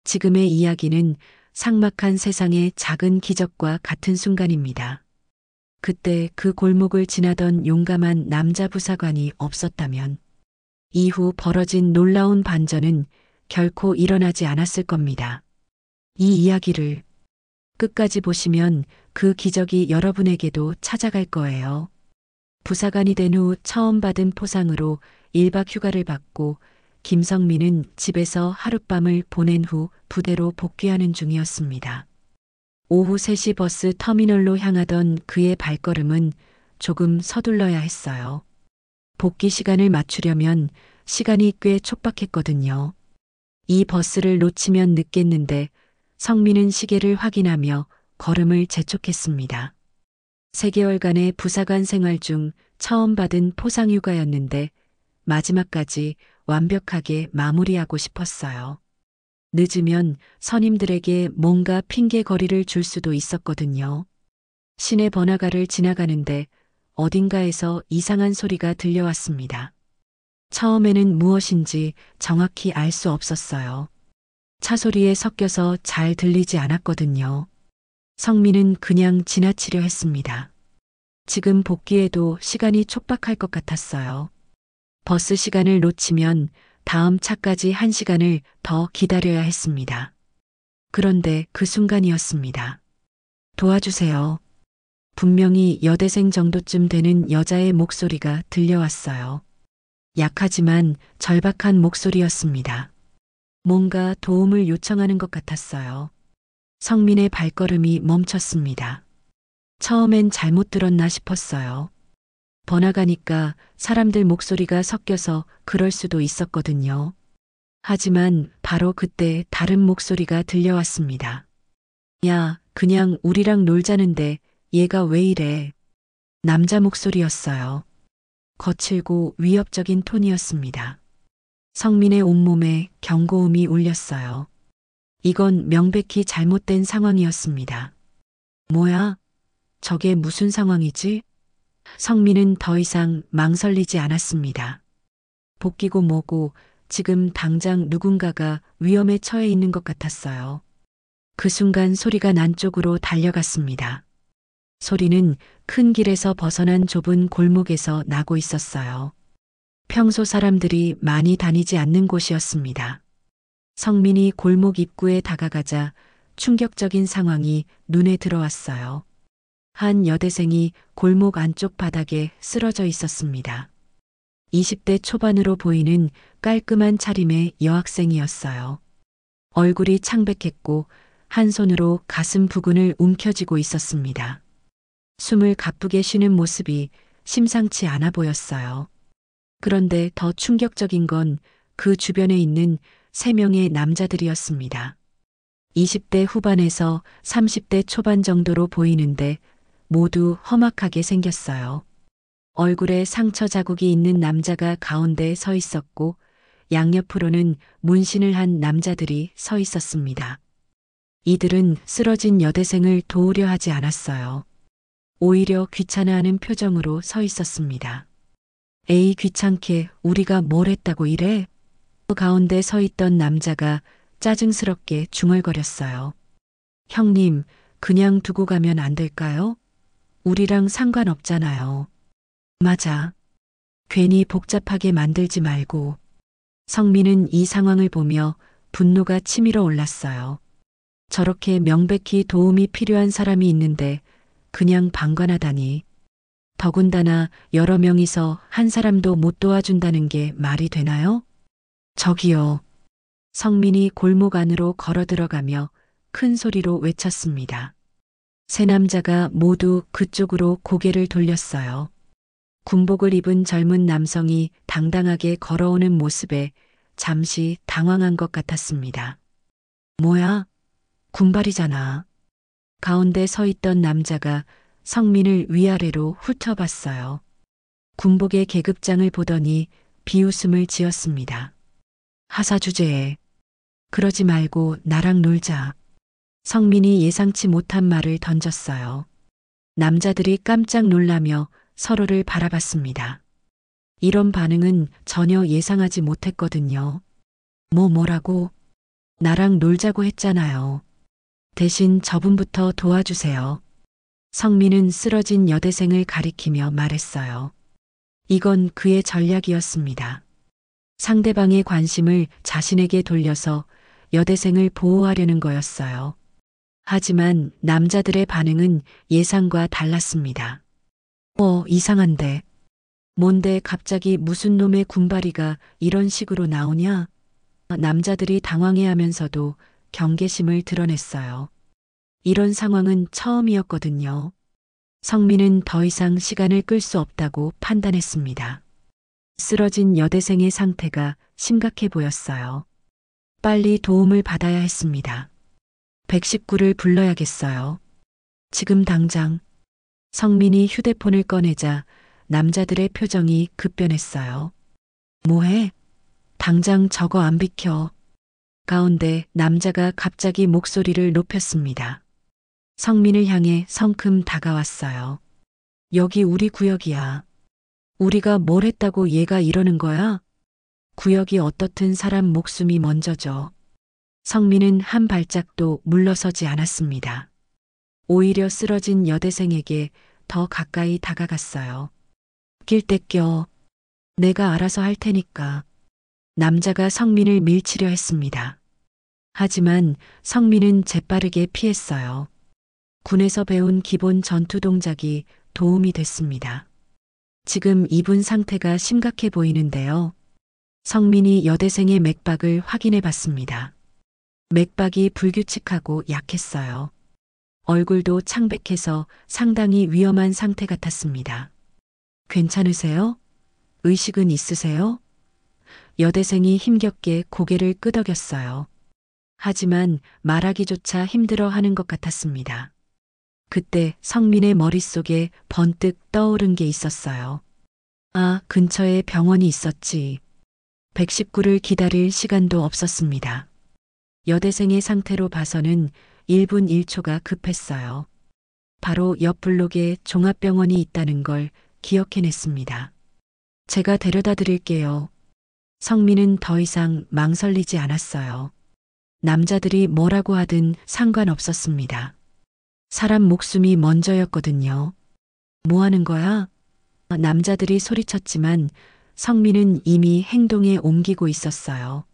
지금의 이야기는 삭막한 세상의 작은 기적과 같은 순간입니다. 그때 그 골목을 지나던 용감한 남자 부사관이 없었다면 이후 벌어진 놀라운 반전은 결코 일어나지 않았을 겁니다. 이 이야기를 끝까지 보시면 그 기적이 여러분에게도 찾아갈 거예요. 부사관이 된 후 처음 받은 포상으로 1박 휴가를 받고 김성민은 집에서 하룻밤을 보낸 후 부대로 복귀하는 중이었습니다. 오후 3시 버스 터미널로 향하던 그의 발걸음은 조금 서둘러야 했어요. 복귀 시간을 맞추려면 시간이 꽤 촉박했거든요. 이 버스를 놓치면 늦겠는데 성민은 시계를 확인하며 걸음을 재촉했습니다. 3개월간의 부사관 생활 중 처음 받은 포상휴가였는데 마지막까지 완벽하게 마무리하고 싶었어요. 늦으면 선임들에게 뭔가 핑계거리를 줄 수도 있었거든요. 시내 번화가를 지나가는데 어딘가에서 이상한 소리가 들려왔습니다. 처음에는 무엇인지 정확히 알 수 없었어요. 차 소리에 섞여서 잘 들리지 않았거든요. 성민은 그냥 지나치려 했습니다. 지금 복귀해도 시간이 촉박할 것 같았어요. 버스 시간을 놓치면 다음 차까지 1시간을 더 기다려야 했습니다. 그런데 그 순간이었습니다. 도와주세요. 분명히 여대생 정도쯤 되는 여자의 목소리가 들려왔어요. 약하지만 절박한 목소리였습니다. 뭔가 도움을 요청하는 것 같았어요. 성민의 발걸음이 멈췄습니다. 처음엔 잘못 들었나 싶었어요. 번화가니까 사람들 목소리가 섞여서 그럴 수도 있었거든요. 하지만 바로 그때 다른 목소리가 들려왔습니다. 야, 그냥 우리랑 놀자는데 얘가 왜 이래? 남자 목소리였어요. 거칠고 위협적인 톤이었습니다. 성민의 온몸에 경고음이 울렸어요. 이건 명백히 잘못된 상황이었습니다. 뭐야? 저게 무슨 상황이지? 성민은 더 이상 망설이지 않았습니다. 복귀고 뭐고 지금 당장 누군가가 위험에 처해 있는 것 같았어요. 그 순간 소리가 난 쪽으로 달려갔습니다. 소리는 큰 길에서 벗어난 좁은 골목에서 나고 있었어요. 평소 사람들이 많이 다니지 않는 곳이었습니다. 성민이 골목 입구에 다가가자 충격적인 상황이 눈에 들어왔어요. 한 여대생이 골목 안쪽 바닥에 쓰러져 있었습니다. 20대 초반으로 보이는 깔끔한 차림의 여학생이었어요. 얼굴이 창백했고 한 손으로 가슴 부근을 움켜쥐고 있었습니다. 숨을 가쁘게 쉬는 모습이 심상치 않아 보였어요. 그런데 더 충격적인 건 그 주변에 있는 3명의 남자들이었습니다. 20대 후반에서 30대 초반 정도로 보이는데 모두 험악하게 생겼어요. 얼굴에 상처 자국이 있는 남자가 가운데에 서 있었고 양옆으로는 문신을 한 남자들이 서 있었습니다. 이들은 쓰러진 여대생을 도우려 하지 않았어요. 오히려 귀찮아하는 표정으로 서 있었습니다. 에이, 귀찮게 우리가 뭘 했다고 이래? 그 가운데 서 있던 남자가 짜증스럽게 중얼거렸어요. 형님, 그냥 두고 가면 안 될까요? 우리랑 상관없잖아요. 맞아. 괜히 복잡하게 만들지 말고. 성민은 이 상황을 보며 분노가 치밀어 올랐어요. 저렇게 명백히 도움이 필요한 사람이 있는데 그냥 방관하다니. 더군다나 여러 명이서 한 사람도 못 도와준다는 게 말이 되나요? 저기요. 성민이 골목 안으로 걸어 들어가며 큰 소리로 외쳤습니다. 세 남자가 모두 그쪽으로 고개를 돌렸어요. 군복을 입은 젊은 남성이 당당하게 걸어오는 모습에 잠시 당황한 것 같았습니다. 뭐야? 군발이잖아. 가운데 서 있던 남자가 성민을 위아래로 훑어봤어요. 군복의 계급장을 보더니 비웃음을 지었습니다. 하사 주제에 그러지 말고 나랑 놀자. 성민이 예상치 못한 말을 던졌어요. 남자들이 깜짝 놀라며 서로를 바라봤습니다. 이런 반응은 전혀 예상하지 못했거든요. 뭐라고? 나랑 놀자고 했잖아요. 대신 저분부터 도와주세요. 성민은 쓰러진 여대생을 가리키며 말했어요. 이건 그의 전략이었습니다. 상대방의 관심을 자신에게 돌려서 여대생을 보호하려는 거였어요. 하지만 남자들의 반응은 예상과 달랐습니다. 이상한데. 뭔데 갑자기 무슨 놈의 군바리가 이런 식으로 나오냐? 남자들이 당황해하면서도 경계심을 드러냈어요. 이런 상황은 처음이었거든요. 성민은 더 이상 시간을 끌 수 없다고 판단했습니다. 쓰러진 여대생의 상태가 심각해 보였어요. 빨리 도움을 받아야 했습니다. 119를 불러야겠어요. 지금 당장. 성민이 휴대폰을 꺼내자 남자들의 표정이 급변했어요. 뭐해? 당장 저거 안 비켜. 가운데 남자가 갑자기 목소리를 높였습니다. 성민을 향해 성큼 다가왔어요. 여기 우리 구역이야. 우리가 뭘 했다고 얘가 이러는 거야? 구역이 어떻든 사람 목숨이 먼저죠. 성민은 한 발짝도 물러서지 않았습니다. 오히려 쓰러진 여대생에게 더 가까이 다가갔어요. 낄 때 껴. 내가 알아서 할 테니까. 남자가 성민을 밀치려 했습니다. 하지만 성민은 재빠르게 피했어요. 군에서 배운 기본 전투 동작이 도움이 됐습니다. 지금 이분 상태가 심각해 보이는데요. 성민이 여대생의 맥박을 확인해 봤습니다. 맥박이 불규칙하고 약했어요. 얼굴도 창백해서 상당히 위험한 상태 같았습니다. 괜찮으세요? 의식은 있으세요? 여대생이 힘겹게 고개를 끄덕였어요. 하지만 말하기조차 힘들어하는 것 같았습니다. 그때 성민의 머릿속에 번뜩 떠오른 게 있었어요. 아, 근처에 병원이 있었지. 119를 기다릴 시간도 없었습니다. 여대생의 상태로 봐서는 1분 1초가 급했어요. 바로 옆 블록에 종합병원이 있다는 걸 기억해냈습니다. 제가 데려다 드릴게요. 성민은 더 이상 망설이지 않았어요. 남자들이 뭐라고 하든 상관없었습니다. 사람 목숨이 먼저였거든요. 뭐 하는 거야? 남자들이 소리쳤지만 성민은 이미 행동에 옮기고 있었어요.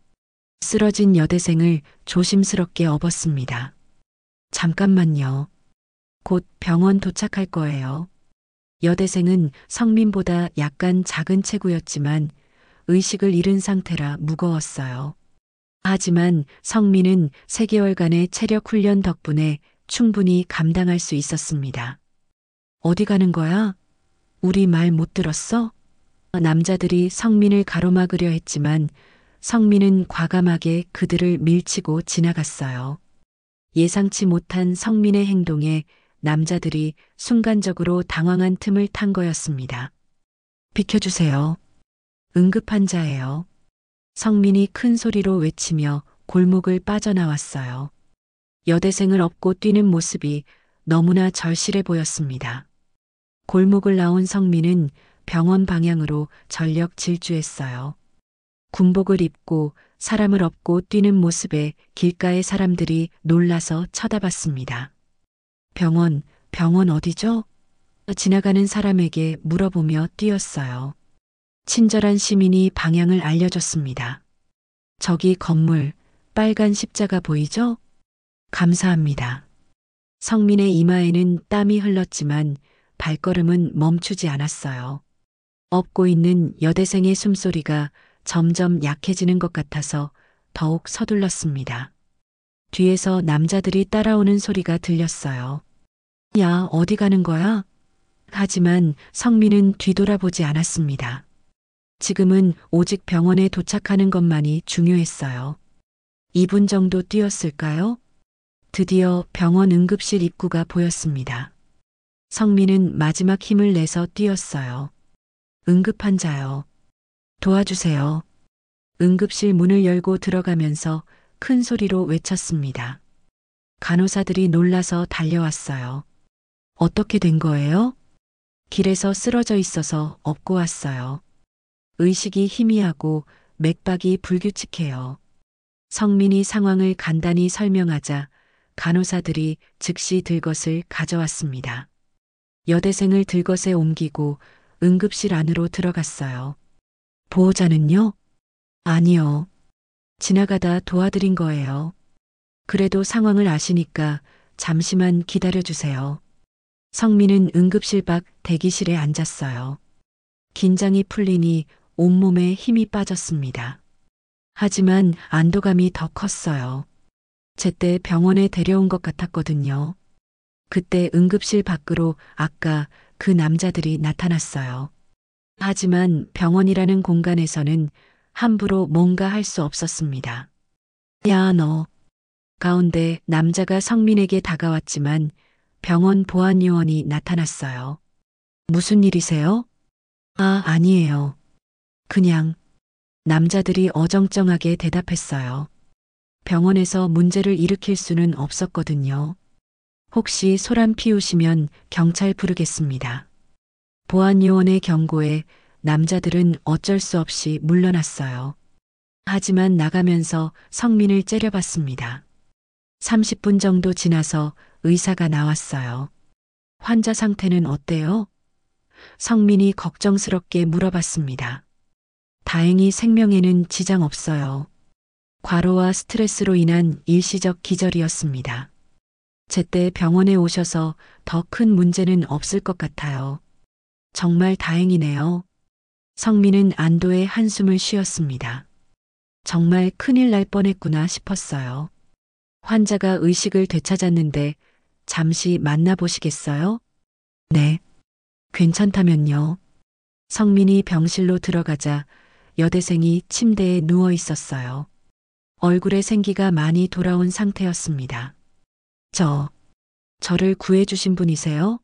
쓰러진 여대생을 조심스럽게 업었습니다. 잠깐만요. 곧 병원 도착할 거예요. 여대생은 성민보다 약간 작은 체구였지만 의식을 잃은 상태라 무거웠어요. 하지만 성민은 3개월간의 체력 훈련 덕분에 충분히 감당할 수 있었습니다. 어디 가는 거야? 우리 말 못 들었어? 남자들이 성민을 가로막으려 했지만 성민은 과감하게 그들을 밀치고 지나갔어요. 예상치 못한 성민의 행동에 남자들이 순간적으로 당황한 틈을 탄 거였습니다. 비켜주세요. 응급환자예요. 성민이 큰 소리로 외치며 골목을 빠져나왔어요. 여대생을 업고 뛰는 모습이 너무나 절실해 보였습니다. 골목을 나온 성민은 병원 방향으로 전력 질주했어요. 군복을 입고 사람을 업고 뛰는 모습에 길가의 사람들이 놀라서 쳐다봤습니다. 병원 어디죠? 지나가는 사람에게 물어보며 뛰었어요. 친절한 시민이 방향을 알려줬습니다. 저기 건물, 빨간 십자가 보이죠? 감사합니다. 성민의 이마에는 땀이 흘렀지만 발걸음은 멈추지 않았어요. 업고 있는 여대생의 숨소리가 점점 약해지는 것 같아서 더욱 서둘렀습니다. 뒤에서 남자들이 따라오는 소리가 들렸어요. 야, 어디 가는 거야? 하지만 성민은 뒤돌아보지 않았습니다. 지금은 오직 병원에 도착하는 것만이 중요했어요. 2분 정도 뛰었을까요? 드디어 병원 응급실 입구가 보였습니다. 성민은 마지막 힘을 내서 뛰었어요. 응급환자요. 도와주세요. 응급실 문을 열고 들어가면서 큰 소리로 외쳤습니다. 간호사들이 놀라서 달려왔어요. 어떻게 된 거예요? 길에서 쓰러져 있어서 업고 왔어요. 의식이 희미하고 맥박이 불규칙해요. 성민이 상황을 간단히 설명하자 간호사들이 즉시 들것을 가져왔습니다. 여대생을 들것에 옮기고 응급실 안으로 들어갔어요. 보호자는요? 아니요. 지나가다 도와드린 거예요. 그래도 상황을 아시니까 잠시만 기다려주세요. 성민은 응급실 밖 대기실에 앉았어요. 긴장이 풀리니 온몸에 힘이 빠졌습니다. 하지만 안도감이 더 컸어요. 제때 병원에 데려온 것 같았거든요. 그때 응급실 밖으로 아까 그 남자들이 나타났어요. 하지만 병원이라는 공간에서는 함부로 뭔가 할 수 없었습니다. 야, 너. 가운데 남자가 성민에게 다가왔지만 병원 보안요원이 나타났어요. 무슨 일이세요? 아, 아니에요. 그냥 남자들이 어정쩡하게 대답했어요. 병원에서 문제를 일으킬 수는 없었거든요. 혹시 소란 피우시면 경찰 부르겠습니다. 보안요원의 경고에 남자들은 어쩔 수 없이 물러났어요. 하지만 나가면서 성민을 째려봤습니다. 30분 정도 지나서 의사가 나왔어요. 환자 상태는 어때요? 성민이 걱정스럽게 물어봤습니다. 다행히 생명에는 지장 없어요. 과로와 스트레스로 인한 일시적 기절이었습니다. 제때 병원에 오셔서 더 큰 문제는 없을 것 같아요. 정말 다행이네요. 성민은 안도의 한숨을 쉬었습니다. 정말 큰일 날 뻔했구나 싶었어요. 환자가 의식을 되찾았는데 잠시 만나보시겠어요? 네. 괜찮다면요. 성민이 병실로 들어가자 여대생이 침대에 누워 있었어요. 얼굴에 생기가 많이 돌아온 상태였습니다. 저를 구해주신 분이세요?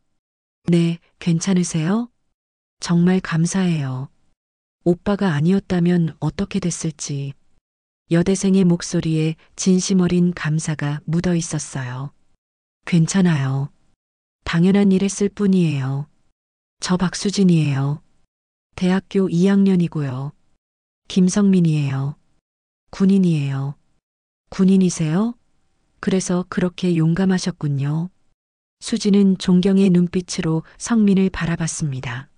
네, 괜찮으세요? 정말 감사해요. 오빠가 아니었다면 어떻게 됐을지. 여대생의 목소리에 진심 어린 감사가 묻어 있었어요. 괜찮아요. 당연한 일 했을 뿐이에요. 저 박수진이에요. 대학교 2학년이고요. 김성민이에요. 군인이에요. 군인이세요? 그래서 그렇게 용감하셨군요. 수지는 존경의 눈빛으로 성민을 바라봤습니다.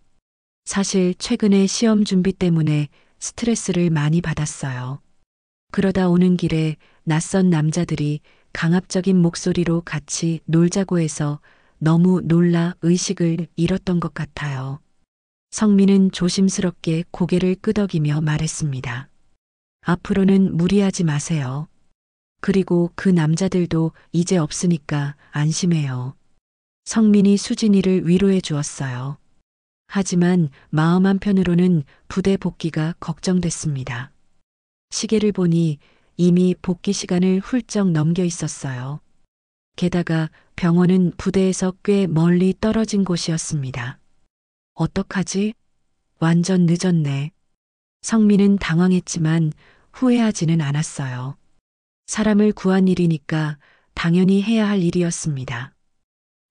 사실 최근에 시험 준비 때문에 스트레스를 많이 받았어요. 그러다 오는 길에 낯선 남자들이 강압적인 목소리로 같이 놀자고 해서 너무 놀라 의식을 잃었던 것 같아요. 성민은 조심스럽게 고개를 끄덕이며 말했습니다. 앞으로는 무리하지 마세요. 그리고 그 남자들도 이제 없으니까 안심해요. 성민이 수진이를 위로해 주었어요. 하지만 마음 한편으로는 부대 복귀가 걱정됐습니다. 시계를 보니 이미 복귀 시간을 훌쩍 넘겨 있었어요. 게다가 병원은 부대에서 꽤 멀리 떨어진 곳이었습니다. 어떡하지? 완전 늦었네. 성민은 당황했지만 후회하지는 않았어요. 사람을 구한 일이니까 당연히 해야 할 일이었습니다.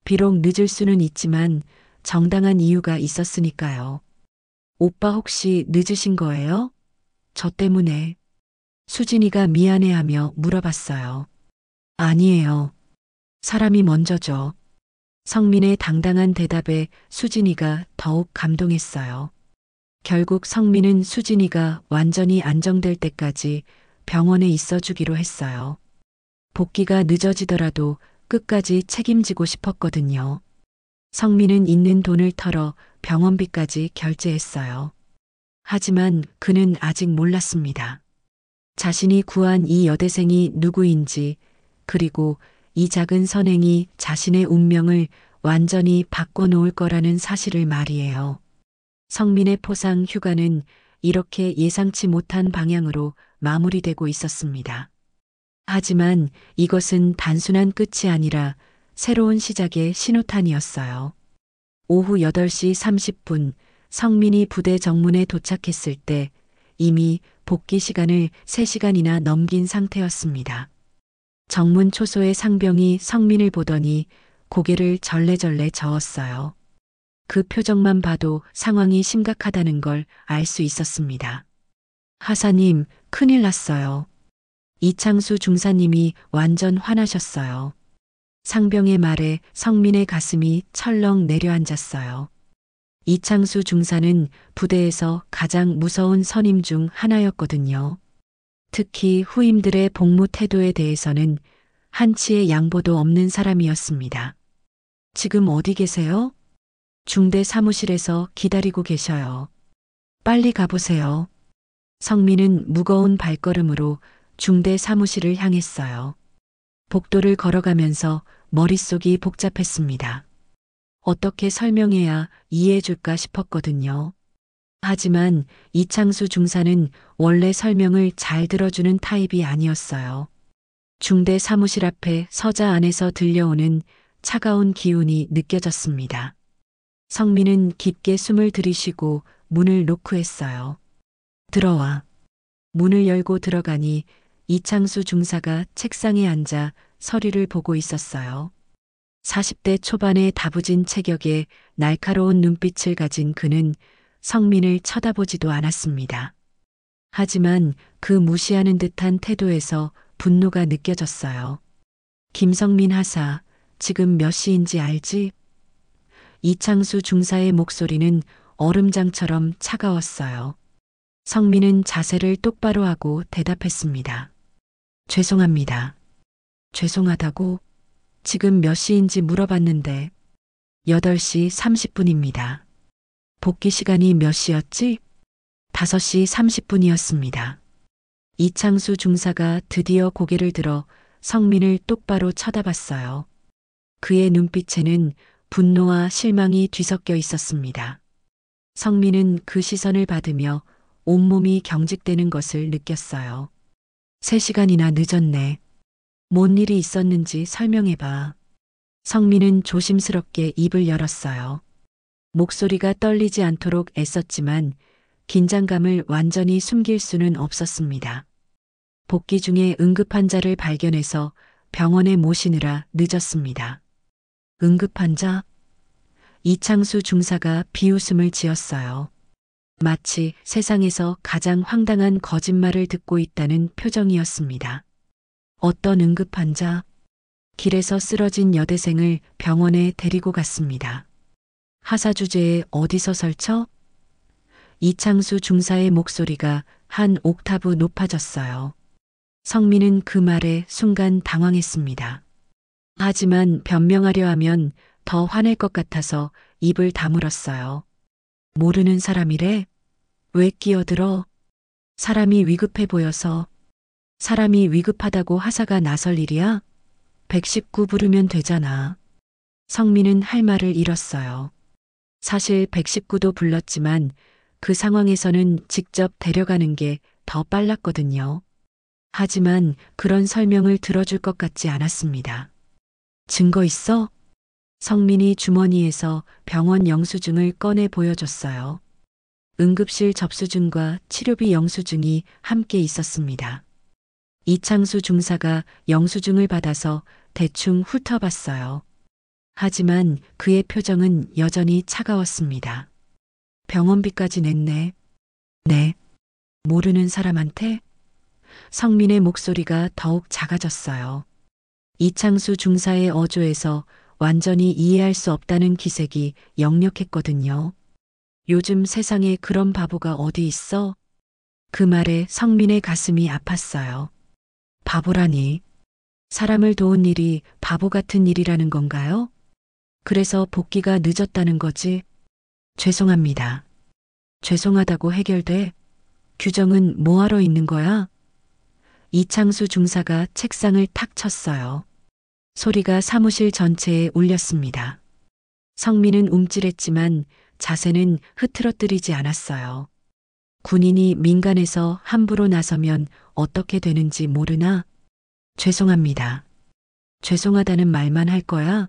비록 늦을 수는 있지만 정당한 이유가 있었으니까요. 오빠 혹시 늦으신 거예요? 저 때문에. 수진이가 미안해하며 물어봤어요. 아니에요. 사람이 먼저죠. 성민의 당당한 대답에 수진이가 더욱 감동했어요. 결국 성민은 수진이가 완전히 안정될 때까지 병원에 있어 주기로 했어요. 복귀가 늦어지더라도 끝까지 책임지고 싶었거든요. 성민은 있는 돈을 털어 병원비까지 결제했어요. 하지만 그는 아직 몰랐습니다. 자신이 구한 이 여대생이 누구인지, 그리고 이 작은 선행이 자신의 운명을 완전히 바꿔놓을 거라는 사실을 말이에요. 성민의 포상 휴가는 이렇게 예상치 못한 방향으로 마무리되고 있었습니다. 하지만 이것은 단순한 끝이 아니라 새로운 시작의 신호탄이었어요. 오후 8시 30분 성민이 부대 정문에 도착했을 때 이미 복귀 시간을 3시간이나 넘긴 상태였습니다. 정문 초소의 상병이 성민을 보더니 고개를 절레절레 저었어요. 그 표정만 봐도 상황이 심각하다는 걸 알 수 있었습니다. 하사님, 큰일 났어요. 이창수 중사님이 완전 화나셨어요. 상병의 말에 성민의 가슴이 철렁 내려앉았어요. 이창수 중사는 부대에서 가장 무서운 선임 중 하나였거든요. 특히 후임들의 복무 태도에 대해서는 한치의 양보도 없는 사람이었습니다. 지금 어디 계세요? 중대 사무실에서 기다리고 계셔요. 빨리 가보세요. 성민은 무거운 발걸음으로 중대 사무실을 향했어요. 복도를 걸어가면서 머릿속이 복잡했습니다. 어떻게 설명해야 이해해줄까 싶었거든요. 하지만 이창수 중사는 원래 설명을 잘 들어주는 타입이 아니었어요. 중대 사무실 앞에 서자 안에서 들려오는 차가운 기운이 느껴졌습니다. 성민은 깊게 숨을 들이쉬고 문을 노크했어요. 들어와. 문을 열고 들어가니 이창수 중사가 책상에 앉아 서류를 보고 있었어요. 40대 초반의 다부진 체격에 날카로운 눈빛을 가진 그는 성민을 쳐다보지도 않았습니다. 하지만 그 무시하는 듯한 태도에서 분노가 느껴졌어요. 김성민 하사, 지금 몇 시인지 알지? 이창수 중사의 목소리는 얼음장처럼 차가웠어요. 성민은 자세를 똑바로 하고 대답했습니다. 죄송합니다. 죄송하다고? 지금 몇 시인지 물어봤는데 8시 30분입니다. 복귀 시간이 몇 시였지? 5시 30분이었습니다. 이창수 중사가 드디어 고개를 들어 성민을 똑바로 쳐다봤어요. 그의 눈빛에는 분노와 실망이 뒤섞여 있었습니다. 성민은 그 시선을 받으며 온몸이 경직되는 것을 느꼈어요. 3시간이나 늦었네. 뭔 일이 있었는지 설명해봐. 성민은 조심스럽게 입을 열었어요. 목소리가 떨리지 않도록 애썼지만 긴장감을 완전히 숨길 수는 없었습니다. 복귀 중에 응급환자를 발견해서 병원에 모시느라 늦었습니다. 응급환자? 이창수 중사가 비웃음을 지었어요. 마치 세상에서 가장 황당한 거짓말을 듣고 있다는 표정이었습니다. 어떤 응급환자? 길에서 쓰러진 여대생을 병원에 데리고 갔습니다. 하사 주제에 어디서 설쳐? 이창수 중사의 목소리가 한 옥타브 높아졌어요. 성민은 그 말에 순간 당황했습니다. 하지만 변명하려 하면 더 화낼 것 같아서 입을 다물었어요. 모르는 사람이래? 왜 끼어들어? 사람이 위급해 보여서. 사람이 위급하다고 하사가 나설 일이야? 119 부르면 되잖아. 성민은 할 말을 잃었어요. 사실 119도 불렀지만 그 상황에서는 직접 데려가는 게 더 빨랐거든요. 하지만 그런 설명을 들어줄 것 같지 않았습니다. 증거 있어? 성민이 주머니에서 병원 영수증을 꺼내 보여줬어요. 응급실 접수증과 치료비 영수증이 함께 있었습니다. 이창수 중사가 영수증을 받아서 대충 훑어봤어요. 하지만 그의 표정은 여전히 차가웠습니다. 병원비까지 냈네. 네. 모르는 사람한테? 성민의 목소리가 더욱 작아졌어요. 이창수 중사의 어조에서 완전히 이해할 수 없다는 기색이 역력했거든요. 요즘 세상에 그런 바보가 어디 있어? 그 말에 성민의 가슴이 아팠어요. 바보라니. 사람을 도운 일이 바보 같은 일이라는 건가요? 그래서 복귀가 늦었다는 거지? 죄송합니다. 죄송하다고 해결돼? 규정은 뭐하러 있는 거야? 이창수 중사가 책상을 탁 쳤어요. 소리가 사무실 전체에 울렸습니다. 성민은 움찔했지만 자세는 흐트러뜨리지 않았어요. 군인이 민간에서 함부로 나서면 어떻게 되는지 모르나? 죄송합니다. 죄송하다는 말만 할 거야?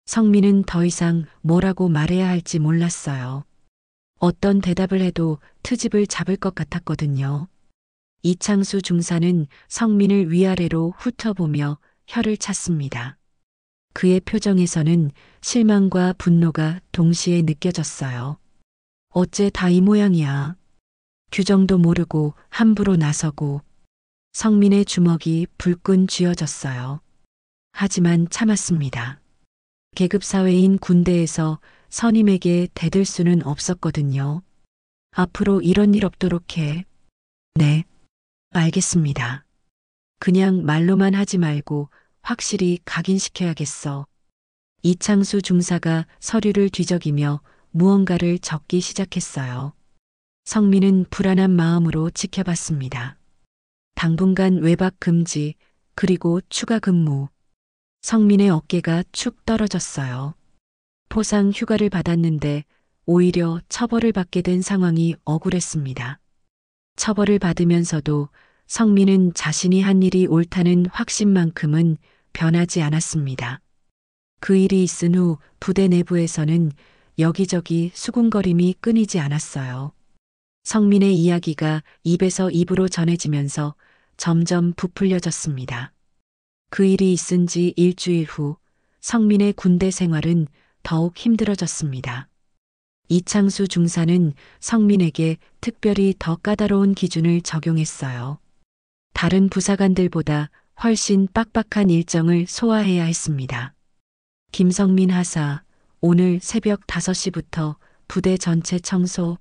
성민은 더 이상 뭐라고 말해야 할지 몰랐어요. 어떤 대답을 해도 트집을 잡을 것 같았거든요. 이창수 중사는 성민을 위아래로 훑어보며 혀를 찼습니다. 그의 표정에서는 실망과 분노가 동시에 느껴졌어요. 어째 다 이 모양이야. 규정도 모르고 함부로 나서고 성민의 주먹이 불끈 쥐어졌어요. 하지만 참았습니다. 계급사회인 군대에서 선임에게 대들 수는 없었거든요. 앞으로 이런 일 없도록 해. 네, 알겠습니다. 그냥 말로만 하지 말고 확실히 각인시켜야겠어. 이창수 중사가 서류를 뒤적이며 무언가를 적기 시작했어요. 성민은 불안한 마음으로 지켜봤습니다. 당분간 외박 금지, 그리고 추가 근무. 성민의 어깨가 축 떨어졌어요. 포상 휴가를 받았는데 오히려 처벌을 받게 된 상황이 억울했습니다. 처벌을 받으면서도 성민은 자신이 한 일이 옳다는 확신만큼은 변하지 않았습니다. 그 일이 있은 후 부대 내부에서는 여기저기 수군거림이 끊이지 않았어요. 성민의 이야기가 입에서 입으로 전해지면서 점점 부풀려졌습니다. 그 일이 있은 지 일주일 후 성민의 군대 생활은 더욱 힘들어졌습니다. 이창수 중사는 성민에게 특별히 더 까다로운 기준을 적용했어요. 다른 부사관들보다 훨씬 빡빡한 일정을 소화해야 했습니다. 김성민 하사, 오늘 새벽 5시부터 부대 전체 청소.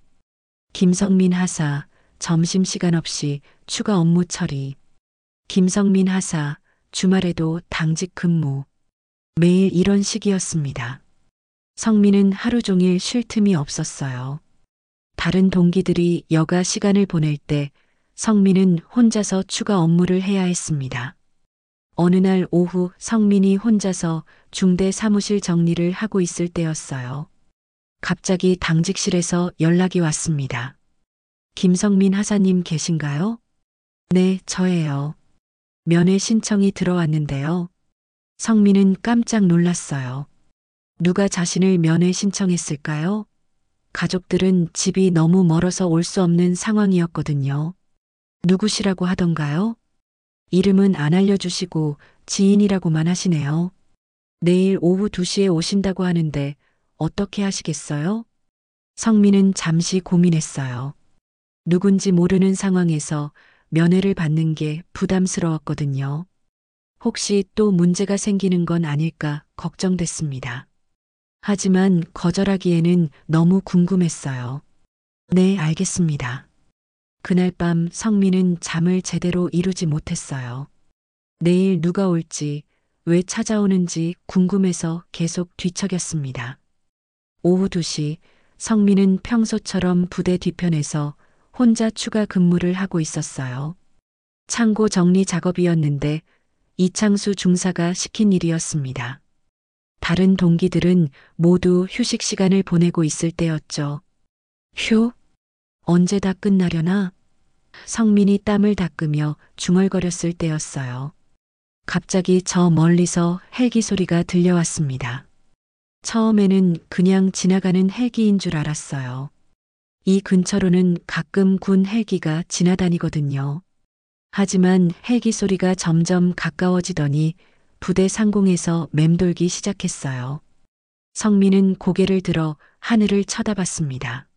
김성민 하사, 점심시간 없이 추가 업무 처리. 김성민 하사, 주말에도 당직 근무. 매일 이런 식이었습니다. 성민은 하루 종일 쉴 틈이 없었어요. 다른 동기들이 여가 시간을 보낼 때 성민은 혼자서 추가 업무를 해야 했습니다. 어느 날 오후 성민이 혼자서 중대 사무실 정리를 하고 있을 때였어요. 갑자기 당직실에서 연락이 왔습니다. 김성민 하사님 계신가요? 네, 저예요. 면회 신청이 들어왔는데요. 성민은 깜짝 놀랐어요. 누가 자신을 면회 신청했을까요? 가족들은 집이 너무 멀어서 올 수 없는 상황이었거든요. 누구시라고 하던가요? 이름은 안 알려주시고 지인이라고만 하시네요. 내일 오후 2시에 오신다고 하는데 어떻게 하시겠어요? 성민은 잠시 고민했어요. 누군지 모르는 상황에서 면회를 받는 게 부담스러웠거든요. 혹시 또 문제가 생기는 건 아닐까 걱정됐습니다. 하지만 거절하기에는 너무 궁금했어요. 네, 알겠습니다. 그날 밤 성민은 잠을 제대로 이루지 못했어요. 내일 누가 올지, 왜 찾아오는지 궁금해서 계속 뒤척였습니다. 오후 2시 성민은 평소처럼 부대 뒤편에서 혼자 추가 근무를 하고 있었어요. 창고 정리 작업이었는데 이창수 중사가 시킨 일이었습니다. 다른 동기들은 모두 휴식 시간을 보내고 있을 때였죠. 휴? 언제 다 끝나려나? 성민이 땀을 닦으며 중얼거렸을 때였어요. 갑자기 저 멀리서 헬기 소리가 들려왔습니다. 처음에는 그냥 지나가는 헬기인 줄 알았어요. 이 근처로는 가끔 군 헬기가 지나다니거든요. 하지만 헬기 소리가 점점 가까워지더니 부대 상공에서 맴돌기 시작했어요. 성민은 고개를 들어 하늘을 쳐다봤습니다.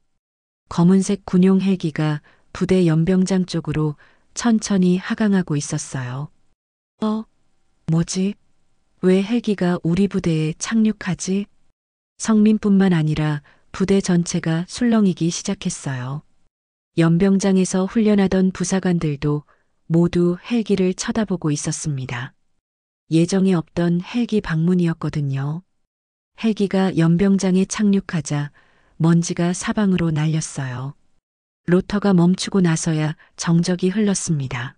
검은색 군용 헬기가 부대 연병장 쪽으로 천천히 하강하고 있었어요. 뭐지? 왜 헬기가 우리 부대에 착륙하지? 성민뿐만 아니라 부대 전체가 술렁이기 시작했어요. 연병장에서 훈련하던 부사관들도 모두 헬기를 쳐다보고 있었습니다. 예정에 없던 헬기 방문이었거든요. 헬기가 연병장에 착륙하자 먼지가 사방으로 날렸어요. 로터가 멈추고 나서야 정적이 흘렀습니다.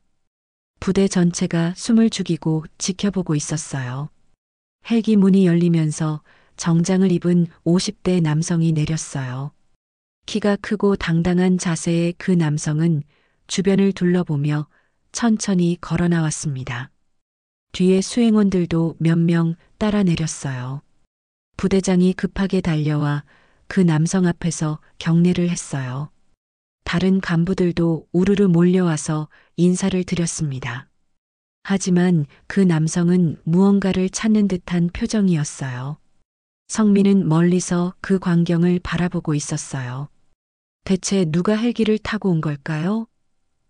부대 전체가 숨을 죽이고 지켜보고 있었어요. 헬기 문이 열리면서 정장을 입은 50대 남성이 내렸어요. 키가 크고 당당한 자세의 그 남성은 주변을 둘러보며 천천히 걸어 나왔습니다. 뒤에 수행원들도 몇 명 따라 내렸어요. 부대장이 급하게 달려와 그 남성 앞에서 경례를 했어요. 다른 간부들도 우르르 몰려와서 인사를 드렸습니다. 하지만 그 남성은 무언가를 찾는 듯한 표정이었어요. 성민은 멀리서 그 광경을 바라보고 있었어요. 대체 누가 헬기를 타고 온 걸까요?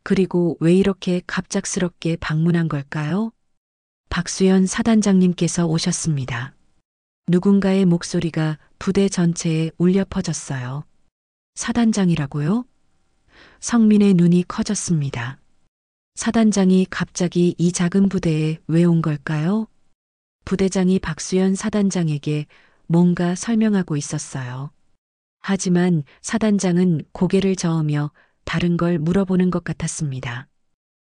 그리고 왜 이렇게 갑작스럽게 방문한 걸까요? 박수연 사단장님께서 오셨습니다. 누군가의 목소리가 부대 전체에 울려 퍼졌어요. 사단장이라고요? 성민의 눈이 커졌습니다. 사단장이 갑자기 이 작은 부대에 왜 온 걸까요? 부대장이 박수연 사단장에게 뭔가 설명하고 있었어요. 하지만 사단장은 고개를 저으며 다른 걸 물어보는 것 같았습니다.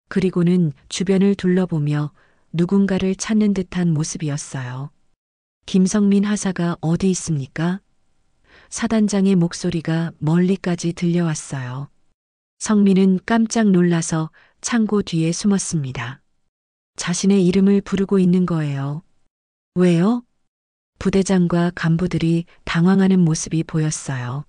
그리고는 주변을 둘러보며 누군가를 찾는 듯한 모습이었어요. 김성민 하사가 어디 있습니까? 사단장의 목소리가 멀리까지 들려왔어요. 성민은 깜짝 놀라서 창고 뒤에 숨었습니다. 자신의 이름을 부르고 있는 거예요. 왜요? 부대장과 간부들이 당황하는 모습이 보였어요.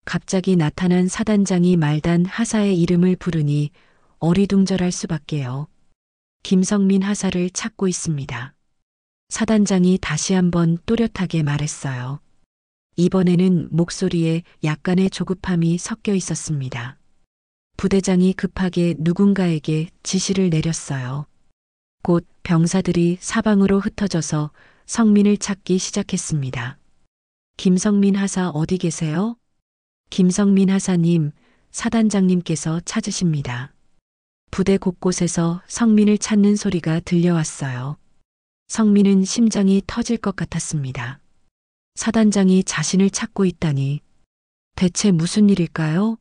갑자기 나타난 사단장이 말단 하사의 이름을 부르니 어리둥절할 수밖에요. 김성민 하사를 찾고 있습니다. 사단장이 다시 한번 또렷하게 말했어요. 이번에는 목소리에 약간의 조급함이 섞여 있었습니다. 부대장이 급하게 누군가에게 지시를 내렸어요. 곧 병사들이 사방으로 흩어져서 성민을 찾기 시작했습니다. 김성민 하사 어디 계세요? 김성민 하사님, 사단장님께서 찾으십니다. 부대 곳곳에서 성민을 찾는 소리가 들려왔어요. 성민은 심장이 터질 것 같았습니다. 사단장이 자신을 찾고 있다니. 대체 무슨 일일까요?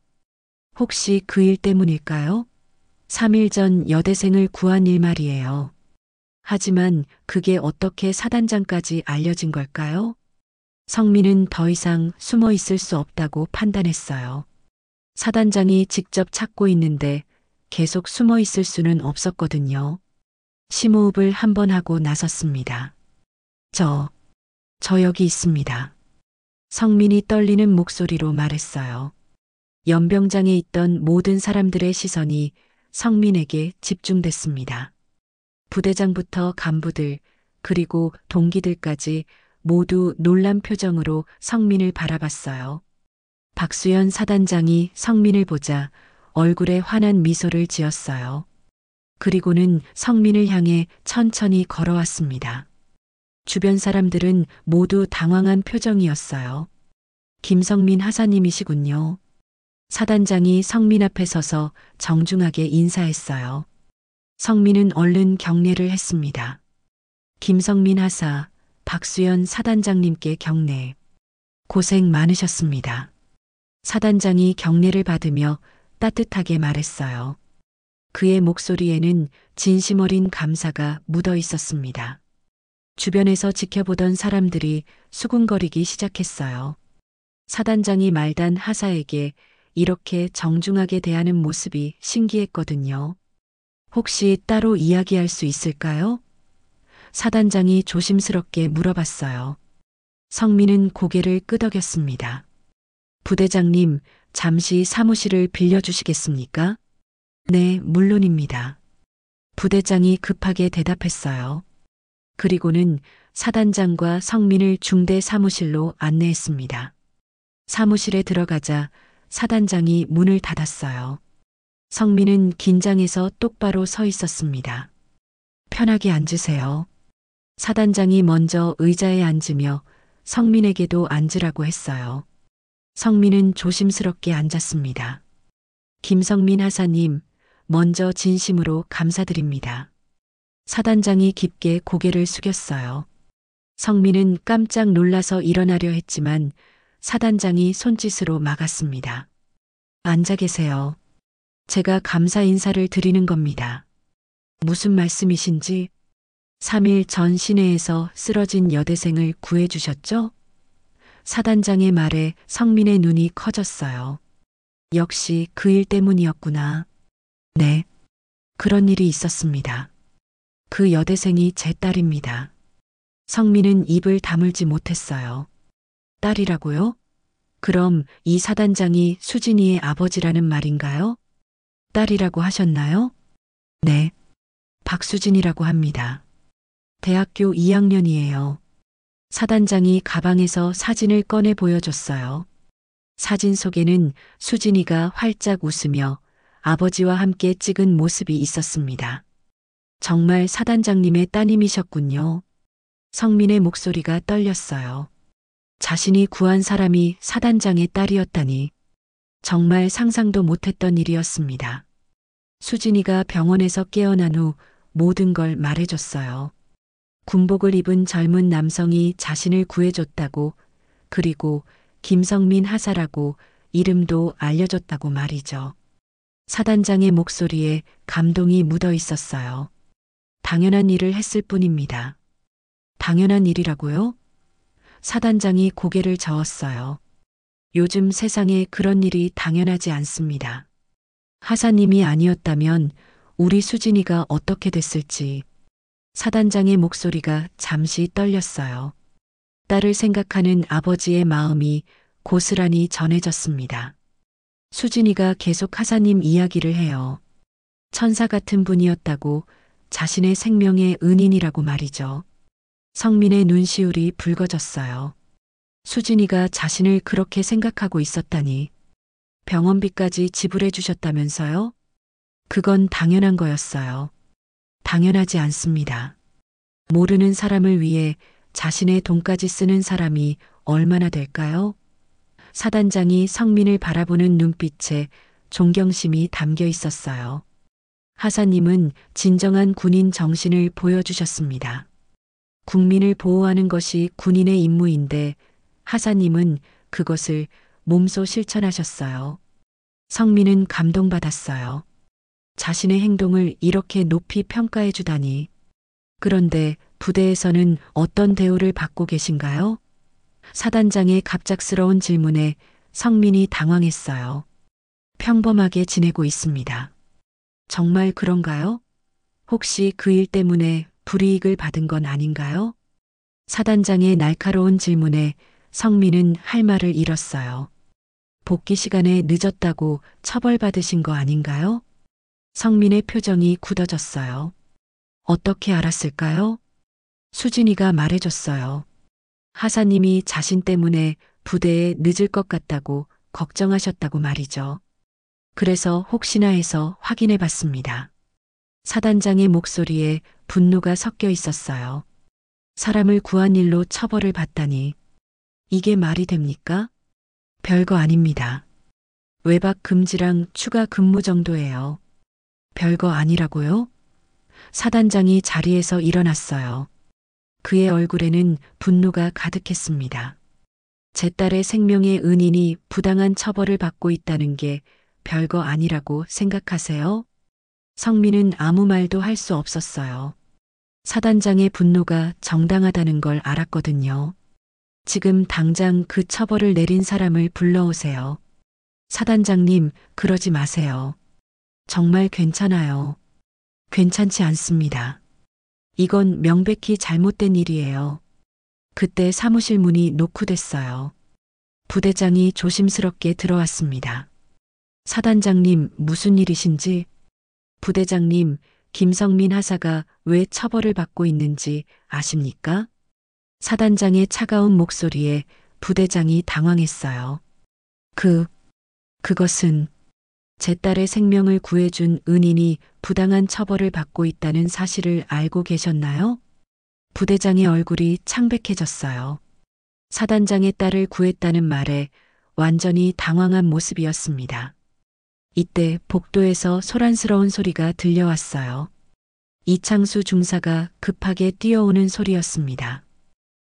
혹시 그 일 때문일까요? 3일 전 여대생을 구한 일 말이에요. 하지만 그게 어떻게 사단장까지 알려진 걸까요? 성민은 더 이상 숨어 있을 수 없다고 판단했어요. 사단장이 직접 찾고 있는데 계속 숨어 있을 수는 없었거든요. 심호흡을 한번 하고 나섰습니다. 저 여기 있습니다. 성민이 떨리는 목소리로 말했어요. 연병장에 있던 모든 사람들의 시선이 성민에게 집중됐습니다. 부대장부터 간부들, 그리고 동기들까지 모두 놀란 표정으로 성민을 바라봤어요. 박수연 사단장이 성민을 보자 얼굴에 환한 미소를 지었어요. 그리고는 성민을 향해 천천히 걸어왔습니다. 주변 사람들은 모두 당황한 표정이었어요. 김성민 하사님이시군요. 사단장이 성민 앞에 서서 정중하게 인사했어요. 성민은 얼른 경례를 했습니다. 김성민 하사, 박수연 사단장님께 경례. 고생 많으셨습니다. 사단장이 경례를 받으며 따뜻하게 말했어요. 그의 목소리에는 진심 어린 감사가 묻어 있었습니다. 주변에서 지켜보던 사람들이 수군거리기 시작했어요. 사단장이 말단 하사에게 이렇게 정중하게 대하는 모습이 신기했거든요. 혹시 따로 이야기할 수 있을까요? 사단장이 조심스럽게 물어봤어요. 성민은 고개를 끄덕였습니다. 부대장님, 잠시 사무실을 빌려주시겠습니까? 네, 물론입니다. 부대장이 급하게 대답했어요. 그리고는 사단장과 성민을 중대 사무실로 안내했습니다. 사무실에 들어가자 사단장이 문을 닫았어요. 성민은 긴장해서 똑바로 서 있었습니다. 편하게 앉으세요. 사단장이 먼저 의자에 앉으며 성민에게도 앉으라고 했어요. 성민은 조심스럽게 앉았습니다. 김성민 하사님, 먼저 진심으로 감사드립니다. 사단장이 깊게 고개를 숙였어요. 성민은 깜짝 놀라서 일어나려 했지만 사단장이 손짓으로 막았습니다. 앉아 계세요. 제가 감사 인사를 드리는 겁니다. 무슨 말씀이신지? 3일 전 시내에서 쓰러진 여대생을 구해주셨죠? 사단장의 말에 성민의 눈이 커졌어요. 역시 그 일 때문이었구나. 네, 그런 일이 있었습니다. 그 여대생이 제 딸입니다. 성민은 입을 다물지 못했어요. 딸이라고요? 그럼 이 사단장이 수진이의 아버지라는 말인가요? 딸이라고 하셨나요? 네, 박수진이라고 합니다. 대학교 2학년이에요. 사단장이 가방에서 사진을 꺼내 보여줬어요. 사진 속에는 수진이가 활짝 웃으며 아버지와 함께 찍은 모습이 있었습니다. 정말 사단장님의 따님이셨군요. 성민의 목소리가 떨렸어요. 자신이 구한 사람이 사단장의 딸이었다니 정말 상상도 못했던 일이었습니다. 수진이가 병원에서 깨어난 후 모든 걸 말해줬어요. 군복을 입은 젊은 남성이 자신을 구해줬다고, 그리고 김성민 하사라고 이름도 알려줬다고 말이죠. 사단장의 목소리에 감동이 묻어 있었어요. 당연한 일을 했을 뿐입니다. 당연한 일이라고요? 사단장이 고개를 저었어요. 요즘 세상에 그런 일이 당연하지 않습니다. 하사님이 아니었다면 우리 수진이가 어떻게 됐을지. 사단장의 목소리가 잠시 떨렸어요. 딸을 생각하는 아버지의 마음이 고스란히 전해졌습니다. 수진이가 계속 하사님 이야기를 해요. 천사 같은 분이었다고, 자신의 생명의 은인이라고 말이죠. 성민의 눈시울이 붉어졌어요. 수진이가 자신을 그렇게 생각하고 있었다니. 병원비까지 지불해 주셨다면서요? 그건 당연한 거였어요. 당연하지 않습니다. 모르는 사람을 위해 자신의 돈까지 쓰는 사람이 얼마나 될까요? 사단장이 성민을 바라보는 눈빛에 존경심이 담겨 있었어요. 하사님은 진정한 군인 정신을 보여주셨습니다. 국민을 보호하는 것이 군인의 임무인데 하사님은 그것을 몸소 실천하셨어요. 성민은 감동받았어요. 자신의 행동을 이렇게 높이 평가해 주다니. 그런데 부대에서는 어떤 대우를 받고 계신가요? 사단장의 갑작스러운 질문에 성민이 당황했어요. 평범하게 지내고 있습니다. 정말 그런가요? 혹시 그 일 때문에 불이익을 받은 건 아닌가요? 사단장의 날카로운 질문에 성민은 할 말을 잃었어요. 복귀 시간에 늦었다고 처벌받으신 거 아닌가요? 성민의 표정이 굳어졌어요. 어떻게 알았을까요? 수진이가 말해줬어요. 하사님이 자신 때문에 부대에 늦을 것 같다고 걱정하셨다고 말이죠. 그래서 혹시나 해서 확인해 봤습니다. 사단장의 목소리에 분노가 섞여 있었어요. 사람을 구한 일로 처벌을 받다니. 이게 말이 됩니까? 별거 아닙니다. 외박 금지랑 추가 근무 정도예요. 별거 아니라고요? 사단장이 자리에서 일어났어요. 그의 얼굴에는 분노가 가득했습니다. 제 딸의 생명의 은인이 부당한 처벌을 받고 있다는 게 별거 아니라고 생각하세요? 성민은 아무 말도 할 수 없었어요. 사단장의 분노가 정당하다는 걸 알았거든요. 지금 당장 그 처벌을 내린 사람을 불러오세요. 사단장님, 그러지 마세요. 정말 괜찮아요. 괜찮지 않습니다. 이건 명백히 잘못된 일이에요. 그때 사무실 문이 노크됐어요. 부대장이 조심스럽게 들어왔습니다. 사단장님, 무슨 일이신지? 부대장님, 김성민 하사가 왜 처벌을 받고 있는지 아십니까? 사단장의 차가운 목소리에 부대장이 당황했어요. 그것은 제 딸의 생명을 구해준 은인이 부당한 처벌을 받고 있다는 사실을 알고 계셨나요? 부대장의 얼굴이 창백해졌어요. 사단장의 딸을 구했다는 말에 완전히 당황한 모습이었습니다. 이때 복도에서 소란스러운 소리가 들려왔어요. 이창수 중사가 급하게 뛰어오는 소리였습니다.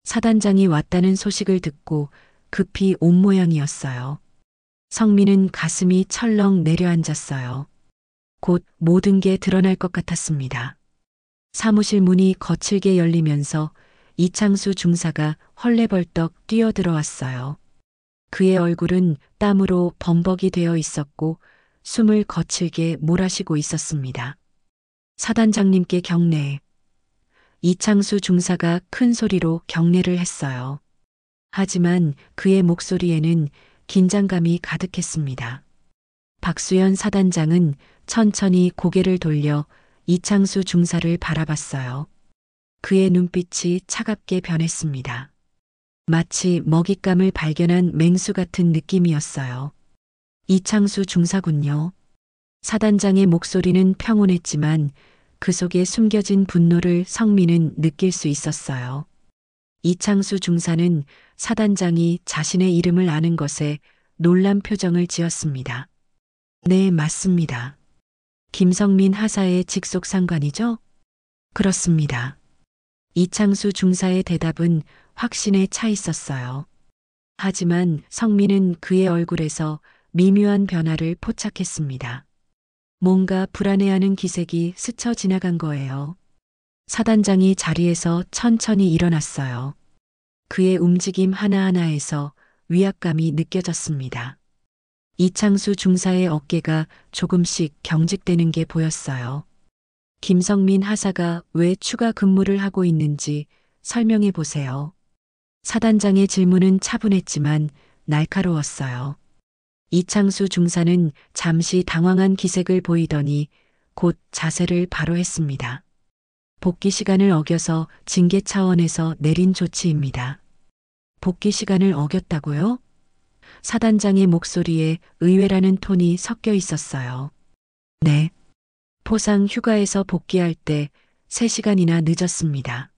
사단장이 왔다는 소식을 듣고 급히 온 모양이었어요. 성민은 가슴이 철렁 내려앉았어요. 곧 모든 게 드러날 것 같았습니다. 사무실 문이 거칠게 열리면서 이창수 중사가 헐레벌떡 뛰어들어왔어요. 그의 얼굴은 땀으로 범벅이 되어 있었고 숨을 거칠게 몰아쉬고 있었습니다. 사단장님께 경례. 이창수 중사가 큰 소리로 경례를 했어요. 하지만 그의 목소리에는 긴장감이 가득했습니다. 박수연 사단장은 천천히 고개를 돌려 이창수 중사를 바라봤어요. 그의 눈빛이 차갑게 변했습니다. 마치 먹잇감을 발견한 맹수 같은 느낌이었어요. 이창수 중사군요. 사단장의 목소리는 평온했지만 그 속에 숨겨진 분노를 성민은 느낄 수 있었어요. 이창수 중사는 사단장이 자신의 이름을 아는 것에 놀란 표정을 지었습니다. 네, 맞습니다. 김성민 하사의 직속 상관이죠? 그렇습니다. 이창수 중사의 대답은 확신에 차 있었어요. 하지만 성민은 그의 얼굴에서 미묘한 변화를 포착했습니다. 뭔가 불안해하는 기색이 스쳐 지나간 거예요. 사단장이 자리에서 천천히 일어났어요. 그의 움직임 하나하나에서 위압감이 느껴졌습니다. 이창수 중사의 어깨가 조금씩 경직되는 게 보였어요. 김성민 하사가 왜 추가 근무를 하고 있는지 설명해 보세요. 사단장의 질문은 차분했지만 날카로웠어요. 이창수 중사는 잠시 당황한 기색을 보이더니 곧 자세를 바로 했습니다. 복귀 시간을 어겨서 징계 차원에서 내린 조치입니다. 복귀 시간을 어겼다고요? 사단장의 목소리에 의외라는 톤이 섞여 있었어요. 네. 포상 휴가에서 복귀할 때 3시간이나 늦었습니다.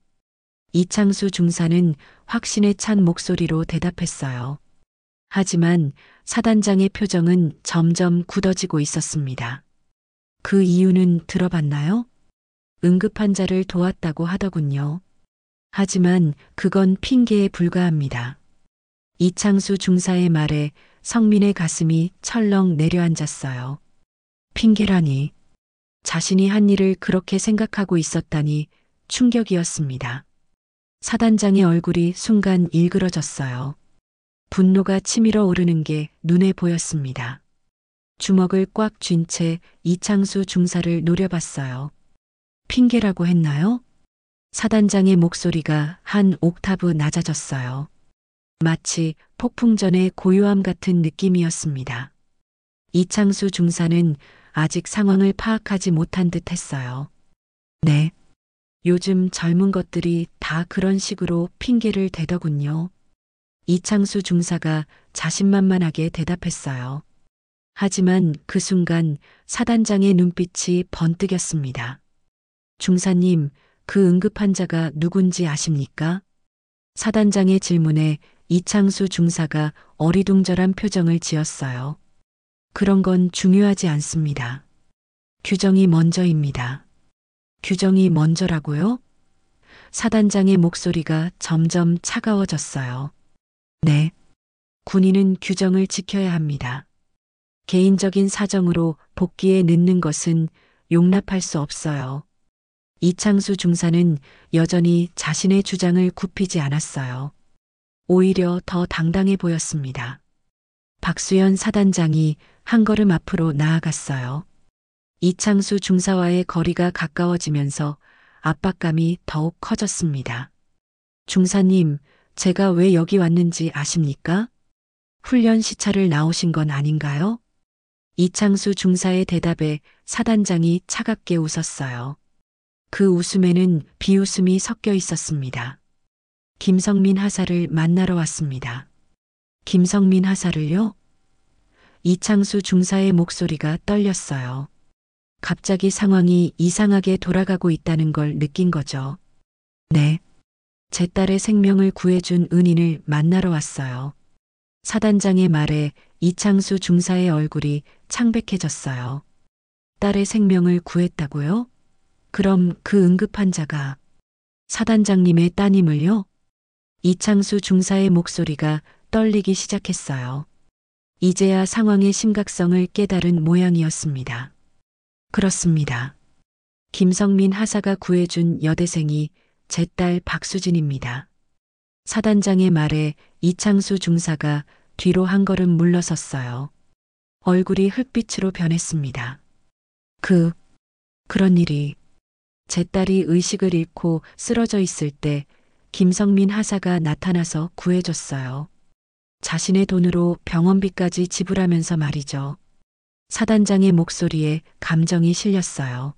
이창수 중사는 확신에 찬 목소리로 대답했어요. 하지만 사단장의 표정은 점점 굳어지고 있었습니다. 그 이유는 들어봤나요? 응급환자를 도왔다고 하더군요. 하지만 그건 핑계에 불과합니다. 이창수 중사의 말에 성민의 가슴이 철렁 내려앉았어요. 핑계라니. 자신이 한 일을 그렇게 생각하고 있었다니 충격이었습니다. 사단장의 얼굴이 순간 일그러졌어요. 분노가 치밀어 오르는 게 눈에 보였습니다. 주먹을 꽉 쥔 채 이창수 중사를 노려봤어요. 핑계라고 했나요? 사단장의 목소리가 한 옥타브 낮아졌어요. 마치 폭풍 전의 고요함 같은 느낌이었습니다. 이창수 중사는 아직 상황을 파악하지 못한 듯 했어요. 네. 요즘 젊은 것들이 다 그런 식으로 핑계를 대더군요. 이창수 중사가 자신만만하게 대답했어요. 하지만 그 순간 사단장의 눈빛이 번뜩였습니다. 중사님, 그 응급환자가 누군지 아십니까? 사단장의 질문에 이창수 중사가 어리둥절한 표정을 지었어요. 그런 건 중요하지 않습니다. 규정이 먼저입니다. 규정이 먼저라고요? 사단장의 목소리가 점점 차가워졌어요. 네. 군인은 규정을 지켜야 합니다. 개인적인 사정으로 복귀에 늦는 것은 용납할 수 없어요. 이창수 중사는 여전히 자신의 주장을 굽히지 않았어요. 오히려 더 당당해 보였습니다. 박수연 사단장이 한 걸음 앞으로 나아갔어요. 이창수 중사와의 거리가 가까워지면서 압박감이 더욱 커졌습니다. 중사님, 제가 왜 여기 왔는지 아십니까? 훈련 시차를 나오신 건 아닌가요? 이창수 중사의 대답에 사단장이 차갑게 웃었어요. 그 웃음에는 비웃음이 섞여 있었습니다. 김성민 하사를 만나러 왔습니다. 김성민 하사를요? 이창수 중사의 목소리가 떨렸어요. 갑자기 상황이 이상하게 돌아가고 있다는 걸 느낀 거죠. 네. 제 딸의 생명을 구해준 은인을 만나러 왔어요. 사단장의 말에 이창수 중사의 얼굴이 창백해졌어요. 딸의 생명을 구했다고요? 그럼 그 응급환자가 사단장님의 따님을요? 이창수 중사의 목소리가 떨리기 시작했어요. 이제야 상황의 심각성을 깨달은 모양이었습니다. 그렇습니다. 김성민 하사가 구해준 여대생이 제 딸 박수진입니다. 사단장의 말에 이창수 중사가 뒤로 한 걸음 물러섰어요. 얼굴이 흙빛으로 변했습니다. 그런 일이 제 딸이 의식을 잃고 쓰러져 있을 때 김성민 하사가 나타나서 구해줬어요. 자신의 돈으로 병원비까지 지불하면서 말이죠. 사단장의 목소리에 감정이 실렸어요.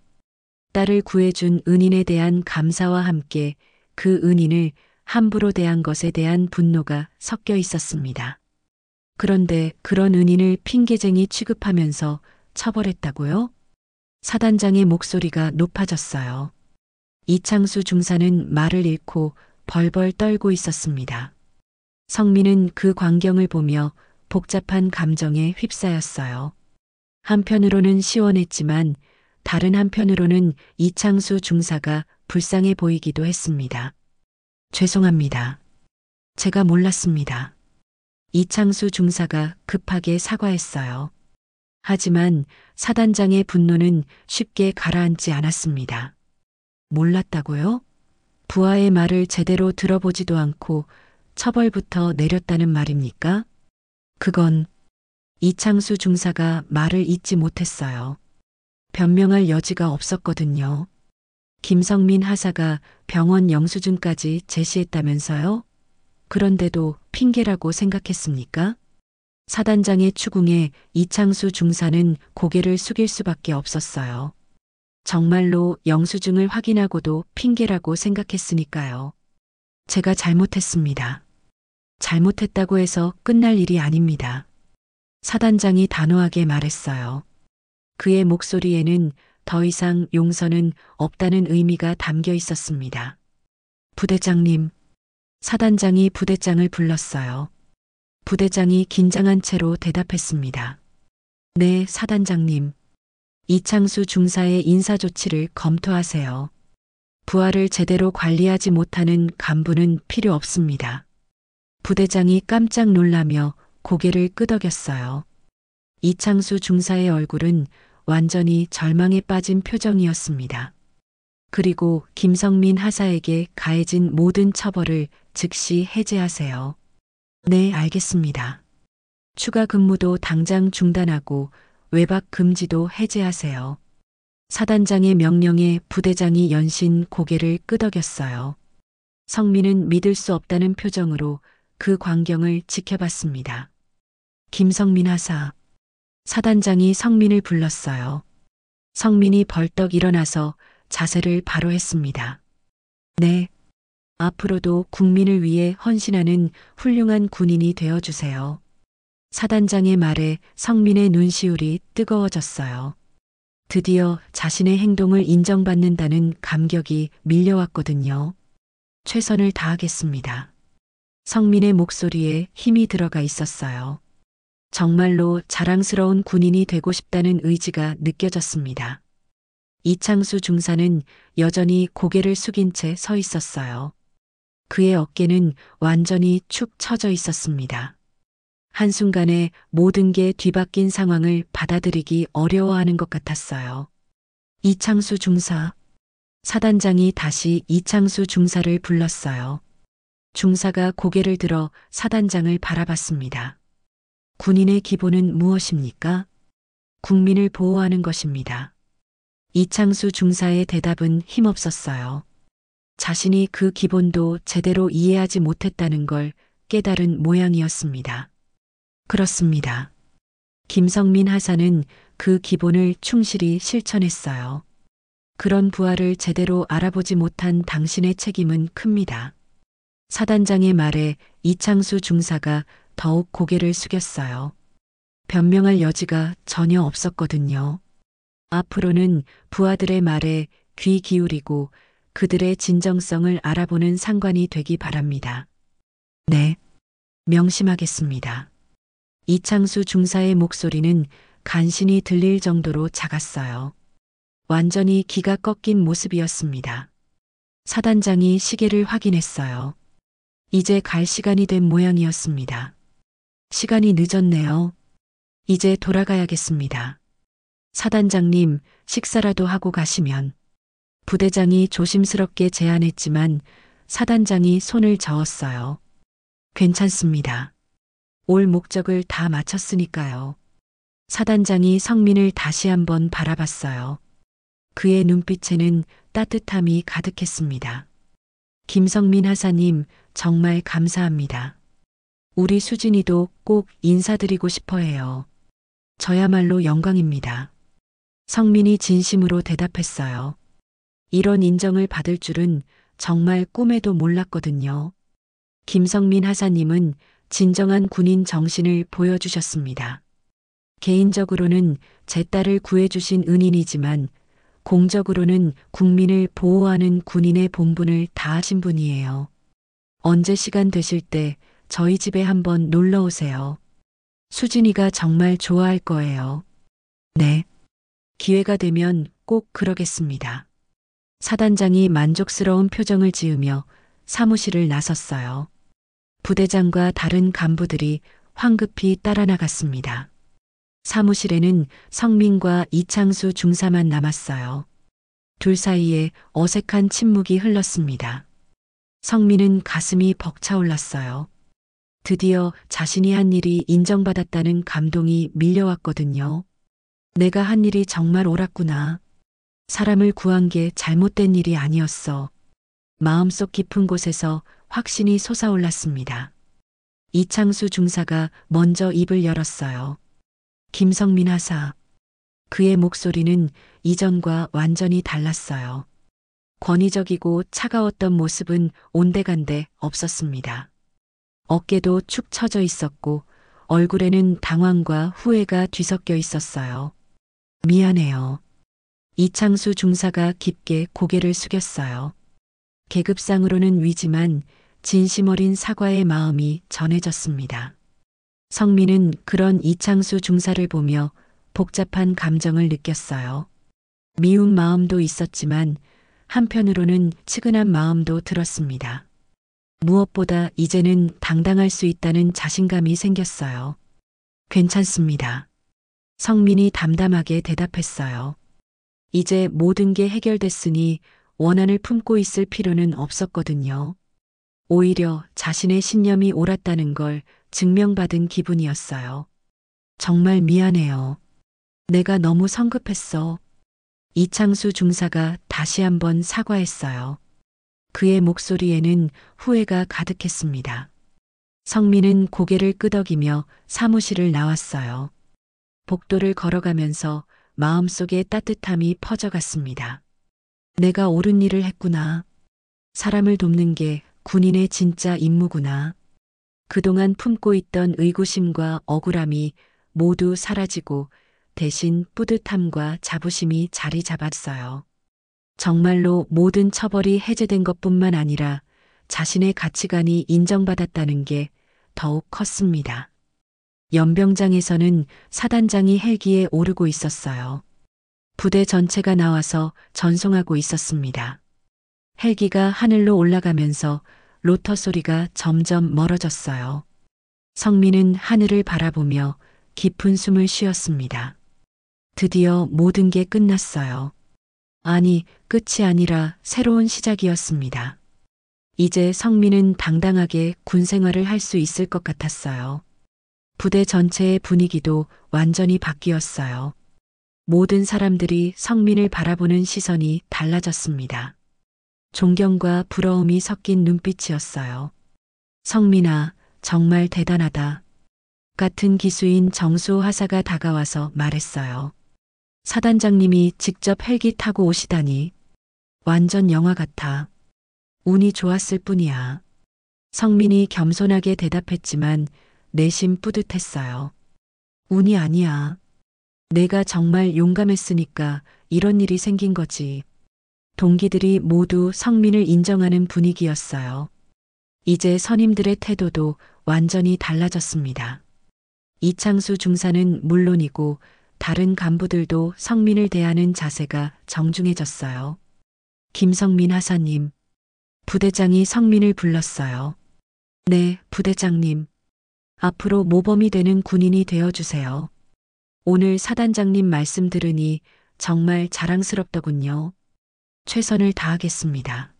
딸을 구해준 은인에 대한 감사와 함께 그 은인을 함부로 대한 것에 대한 분노가 섞여 있었습니다. 그런데 그런 은인을 핑계쟁이 취급하면서 처벌했다고요? 사단장의 목소리가 높아졌어요. 이창수 중사는 말을 잃고 벌벌 떨고 있었습니다. 성민은 그 광경을 보며 복잡한 감정에 휩싸였어요. 한편으로는 시원했지만 다른 한편으로는 이창수 중사가 불쌍해 보이기도 했습니다. 죄송합니다. 제가 몰랐습니다. 이창수 중사가 급하게 사과했어요. 하지만 사단장의 분노는 쉽게 가라앉지 않았습니다. 몰랐다고요? 부하의 말을 제대로 들어보지도 않고 처벌부터 내렸다는 말입니까? 그건 이창수 중사가 말을 잇지 못했어요. 변명할 여지가 없었거든요. 김성민 하사가 병원 영수증까지 제시했다면서요? 그런데도 핑계라고 생각했습니까? 사단장의 추궁에 이창수 중사는 고개를 숙일 수밖에 없었어요. 정말로 영수증을 확인하고도 핑계라고 생각했으니까요. 제가 잘못했습니다. 잘못했다고 해서 끝날 일이 아닙니다. 사단장이 단호하게 말했어요. 그의 목소리에는 더 이상 용서는 없다는 의미가 담겨 있었습니다. 부대장님. 사단장이 부대장을 불렀어요. 부대장이 긴장한 채로 대답했습니다. 네, 사단장님. 이창수 중사의 인사조치를 검토하세요. 부하를 제대로 관리하지 못하는 간부는 필요 없습니다. 부대장이 깜짝 놀라며 고개를 끄덕였어요. 이창수 중사의 얼굴은 완전히 절망에 빠진 표정이었습니다. 그리고 김성민 하사에게 가해진 모든 처벌을 즉시 해제하세요. 네, 알겠습니다. 추가 근무도 당장 중단하고 외박 금지도 해제하세요. 사단장의 명령에 부대장이 연신 고개를 끄덕였어요. 성민은 믿을 수 없다는 표정으로 그 광경을 지켜봤습니다. 김성민 하사. 사단장이 성민을 불렀어요. 성민이 벌떡 일어나서 자세를 바로 했습니다. 네. 앞으로도 국민을 위해 헌신하는 훌륭한 군인이 되어주세요. 사단장의 말에 성민의 눈시울이 뜨거워졌어요. 드디어 자신의 행동을 인정받는다는 감격이 밀려왔거든요. 최선을 다하겠습니다. 성민의 목소리에 힘이 들어가 있었어요. 정말로 자랑스러운 군인이 되고 싶다는 의지가 느껴졌습니다. 이창수 중사는 여전히 고개를 숙인 채 서 있었어요. 그의 어깨는 완전히 축 처져 있었습니다. 한순간에 모든 게 뒤바뀐 상황을 받아들이기 어려워하는 것 같았어요. 이창수 중사. 사단장이 다시 이창수 중사를 불렀어요. 중사가 고개를 들어 사단장을 바라봤습니다. 군인의 기본은 무엇입니까? 국민을 보호하는 것입니다. 이창수 중사의 대답은 힘없었어요. 자신이 그 기본도 제대로 이해하지 못했다는 걸 깨달은 모양이었습니다. 그렇습니다. 김성민 하사는 그 기본을 충실히 실천했어요. 그런 부하를 제대로 알아보지 못한 당신의 책임은 큽니다. 사단장의 말에 이창수 중사가 더욱 고개를 숙였어요. 변명할 여지가 전혀 없었거든요. 앞으로는 부하들의 말에 귀 기울이고 그들의 진정성을 알아보는 상관이 되기 바랍니다. 네, 명심하겠습니다. 이창수 중사의 목소리는 간신히 들릴 정도로 작았어요. 완전히 기가 꺾인 모습이었습니다. 사단장이 시계를 확인했어요. 이제 갈 시간이 된 모양이었습니다. 시간이 늦었네요. 이제 돌아가야겠습니다. 사단장님, 식사라도 하고 가시면. 부대장이 조심스럽게 제안했지만 사단장이 손을 저었어요. 괜찮습니다. 올 목적을 다 마쳤으니까요. 사단장이 성민을 다시 한번 바라봤어요. 그의 눈빛에는 따뜻함이 가득했습니다. 김성민 하사님, 정말 감사합니다. 우리 수진이도 꼭 인사드리고 싶어 해요. 저야말로 영광입니다. 성민이 진심으로 대답했어요. 이런 인정을 받을 줄은 정말 꿈에도 몰랐거든요. 김성민 하사님은 진정한 군인 정신을 보여주셨습니다. 개인적으로는 제 딸을 구해주신 은인이지만 공적으로는 국민을 보호하는 군인의 본분을 다하신 분이에요. 언제 시간 되실 때 저희 집에 한번 놀러 오세요. 수진이가 정말 좋아할 거예요. 네. 기회가 되면 꼭 그러겠습니다. 사단장이 만족스러운 표정을 지으며 사무실을 나섰어요. 부대장과 다른 간부들이 황급히 따라 나갔습니다. 사무실에는 성민과 이창수 중사만 남았어요. 둘 사이에 어색한 침묵이 흘렀습니다. 성민은 가슴이 벅차올랐어요. 드디어 자신이 한 일이 인정받았다는 감동이 밀려왔거든요. 내가 한 일이 정말 옳았구나. 사람을 구한 게 잘못된 일이 아니었어. 마음속 깊은 곳에서 확신이 솟아올랐습니다. 이창수 중사가 먼저 입을 열었어요. 김성민 하사. 그의 목소리는 이전과 완전히 달랐어요. 권위적이고 차가웠던 모습은 온데간데 없었습니다. 어깨도 축 처져 있었고 얼굴에는 당황과 후회가 뒤섞여 있었어요. 미안해요. 이창수 중사가 깊게 고개를 숙였어요. 계급상으로는 위지만 진심 어린 사과의 마음이 전해졌습니다. 성민은 그런 이창수 중사를 보며 복잡한 감정을 느꼈어요. 미운 마음도 있었지만 한편으로는 측은한 마음도 들었습니다. 무엇보다 이제는 당당할 수 있다는 자신감이 생겼어요. 괜찮습니다. 성민이 담담하게 대답했어요. 이제 모든 게 해결됐으니 원한을 품고 있을 필요는 없었거든요. 오히려 자신의 신념이 옳았다는 걸 증명받은 기분이었어요. 정말 미안해요. 내가 너무 성급했어. 이창수 중사가 다시 한번 사과했어요. 그의 목소리에는 후회가 가득했습니다. 성민은 고개를 끄덕이며 사무실을 나왔어요. 복도를 걸어가면서 마음속에 따뜻함이 퍼져갔습니다. 내가 옳은 일을 했구나. 사람을 돕는 게 군인의 진짜 임무구나. 그동안 품고 있던 의구심과 억울함이 모두 사라지고 대신 뿌듯함과 자부심이 자리 잡았어요. 정말로 모든 처벌이 해제된 것뿐만 아니라 자신의 가치관이 인정받았다는 게 더욱 컸습니다. 연병장에서는 사단장이 헬기에 오르고 있었어요. 부대 전체가 나와서 전송하고 있었습니다. 헬기가 하늘로 올라가면서 로터 소리가 점점 멀어졌어요. 성민은 하늘을 바라보며 깊은 숨을 쉬었습니다. 드디어 모든 게 끝났어요. 아니, 끝이 아니라 새로운 시작이었습니다. 이제 성민은 당당하게 군 생활을 할 수 있을 것 같았어요. 부대 전체의 분위기도 완전히 바뀌었어요. 모든 사람들이 성민을 바라보는 시선이 달라졌습니다. 존경과 부러움이 섞인 눈빛이었어요. 성민아, 정말 대단하다. 같은 기수인 정수호 하사가 다가와서 말했어요. 사단장님이 직접 헬기 타고 오시다니. 완전 영화 같아. 운이 좋았을 뿐이야. 성민이 겸손하게 대답했지만 내심 뿌듯했어요. 운이 아니야. 내가 정말 용감했으니까 이런 일이 생긴 거지. 동기들이 모두 성민을 인정하는 분위기였어요. 이제 선임들의 태도도 완전히 달라졌습니다. 이창수 중사는 물론이고 다른 간부들도 성민을 대하는 자세가 정중해졌어요. 김성민 하사님. 부대장이 성민을 불렀어요. 네, 부대장님. 앞으로 모범이 되는 군인이 되어주세요. 오늘 사단장님 말씀 들으니 정말 자랑스럽더군요. 최선을 다하겠습니다.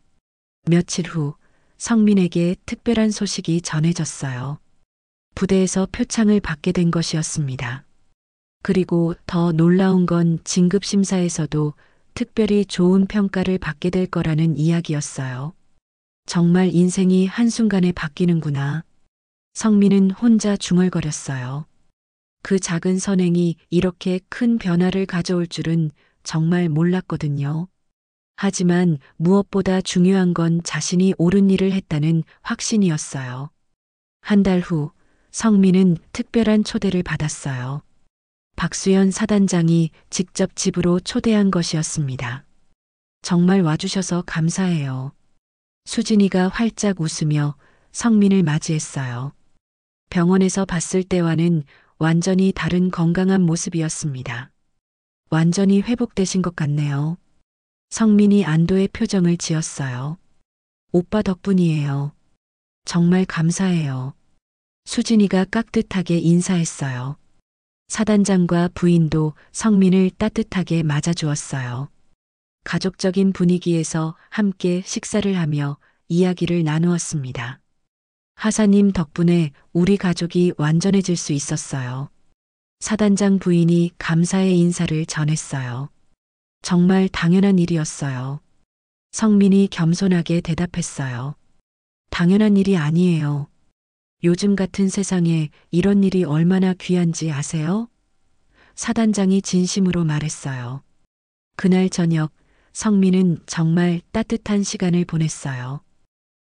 며칠 후 성민에게 특별한 소식이 전해졌어요. 부대에서 표창을 받게 된 것이었습니다. 그리고 더 놀라운 건 진급심사에서도 특별히 좋은 평가를 받게 될 거라는 이야기였어요. 정말 인생이 한순간에 바뀌는구나. 성민은 혼자 중얼거렸어요. 그 작은 선행이 이렇게 큰 변화를 가져올 줄은 정말 몰랐거든요. 하지만 무엇보다 중요한 건 자신이 옳은 일을 했다는 확신이었어요. 한 달 후 성민은 특별한 초대를 받았어요. 박수연 사단장이 직접 집으로 초대한 것이었습니다. 정말 와주셔서 감사해요. 수진이가 활짝 웃으며 성민을 맞이했어요. 병원에서 봤을 때와는 완전히 다른 건강한 모습이었습니다. 완전히 회복되신 것 같네요. 성민이 안도의 표정을 지었어요. 오빠 덕분이에요. 정말 감사해요. 수진이가 깍듯하게 인사했어요. 사단장과 부인도 성민을 따뜻하게 맞아주었어요. 가족적인 분위기에서 함께 식사를 하며 이야기를 나누었습니다. 하사님 덕분에 우리 가족이 완전해질 수 있었어요. 사단장 부인이 감사의 인사를 전했어요. 정말 당연한 일이었어요. 성민이 겸손하게 대답했어요. 당연한 일이 아니에요. 요즘 같은 세상에 이런 일이 얼마나 귀한지 아세요? 사단장이 진심으로 말했어요. 그날 저녁 성민은 정말 따뜻한 시간을 보냈어요.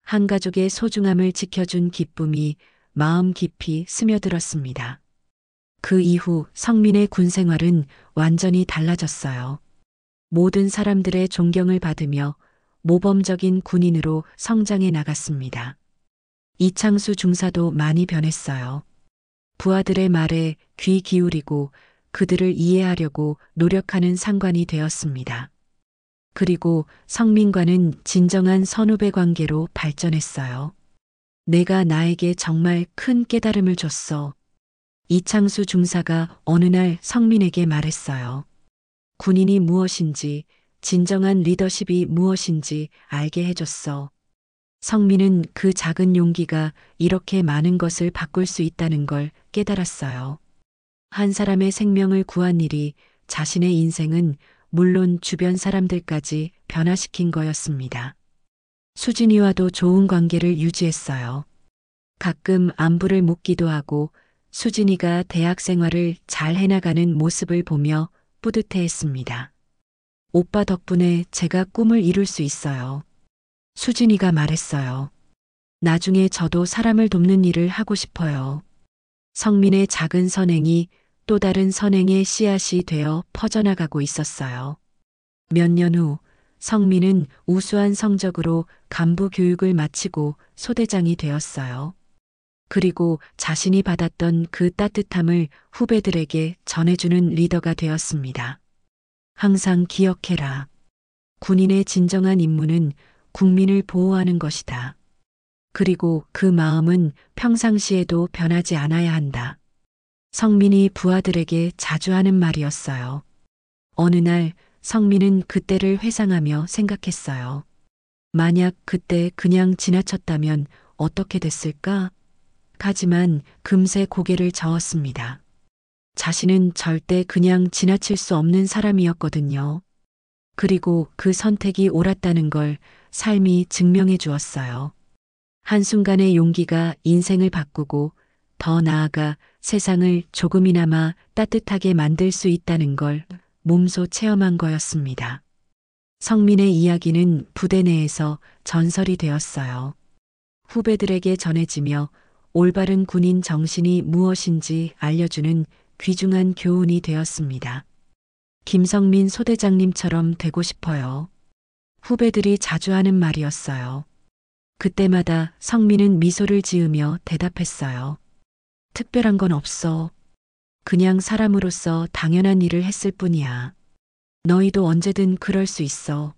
한 가족의 소중함을 지켜준 기쁨이 마음 깊이 스며들었습니다. 그 이후 성민의 군 생활은 완전히 달라졌어요. 모든 사람들의 존경을 받으며 모범적인 군인으로 성장해 나갔습니다. 이창수 중사도 많이 변했어요. 부하들의 말에 귀 기울이고 그들을 이해하려고 노력하는 상관이 되었습니다. 그리고 성민과는 진정한 선후배 관계로 발전했어요. 내가 나에게 정말 큰 깨달음을 줬어. 이창수 중사가 어느 날 성민에게 말했어요. 군인이 무엇인지, 진정한 리더십이 무엇인지 알게 해줬어. 성민은 그 작은 용기가 이렇게 많은 것을 바꿀 수 있다는 걸 깨달았어요. 한 사람의 생명을 구한 일이 자신의 인생은 물론 주변 사람들까지 변화시킨 거였습니다. 수진이와도 좋은 관계를 유지했어요. 가끔 안부를 묻기도 하고 수진이가 대학 생활을 잘 해나가는 모습을 보며 뿌듯해했습니다. 오빠 덕분에 제가 꿈을 이룰 수 있어요. 수진이가 말했어요. 나중에 저도 사람을 돕는 일을 하고 싶어요. 성민의 작은 선행이 또 다른 선행의 씨앗이 되어 퍼져나가고 있었어요. 몇 년 후 성민은 우수한 성적으로 간부 교육을 마치고 소대장이 되었어요. 그리고 자신이 받았던 그 따뜻함을 후배들에게 전해주는 리더가 되었습니다. 항상 기억해라. 군인의 진정한 임무는 국민을 보호하는 것이다. 그리고 그 마음은 평상시에도 변하지 않아야 한다. 성민이 부하들에게 자주 하는 말이었어요. 어느 날 성민은 그때를 회상하며 생각했어요. 만약 그때 그냥 지나쳤다면 어떻게 됐을까? 하지만 금세 고개를 저었습니다. 자신은 절대 그냥 지나칠 수 없는 사람이었거든요. 그리고 그 선택이 옳았다는 걸 삶이 증명해 주었어요. 한순간의 용기가 인생을 바꾸고 더 나아가 세상을 조금이나마 따뜻하게 만들 수 있다는 걸 몸소 체험한 거였습니다. 성민의 이야기는 부대 내에서 전설이 되었어요. 후배들에게 전해지며 올바른 군인 정신이 무엇인지 알려주는 귀중한 교훈이 되었습니다. 김성민 소대장님처럼 되고 싶어요. 후배들이 자주 하는 말이었어요. 그때마다 성민은 미소를 지으며 대답했어요. 특별한 건 없어. 그냥 사람으로서 당연한 일을 했을 뿐이야. 너희도 언제든 그럴 수 있어.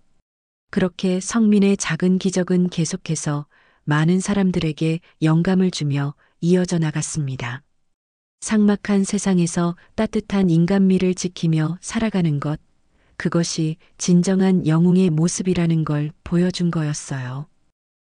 그렇게 성민의 작은 기적은 계속해서 많은 사람들에게 영감을 주며 이어져 나갔습니다. 삭막한 세상에서 따뜻한 인간미를 지키며 살아가는 것, 그것이 진정한 영웅의 모습이라는 걸 보여준 거였어요.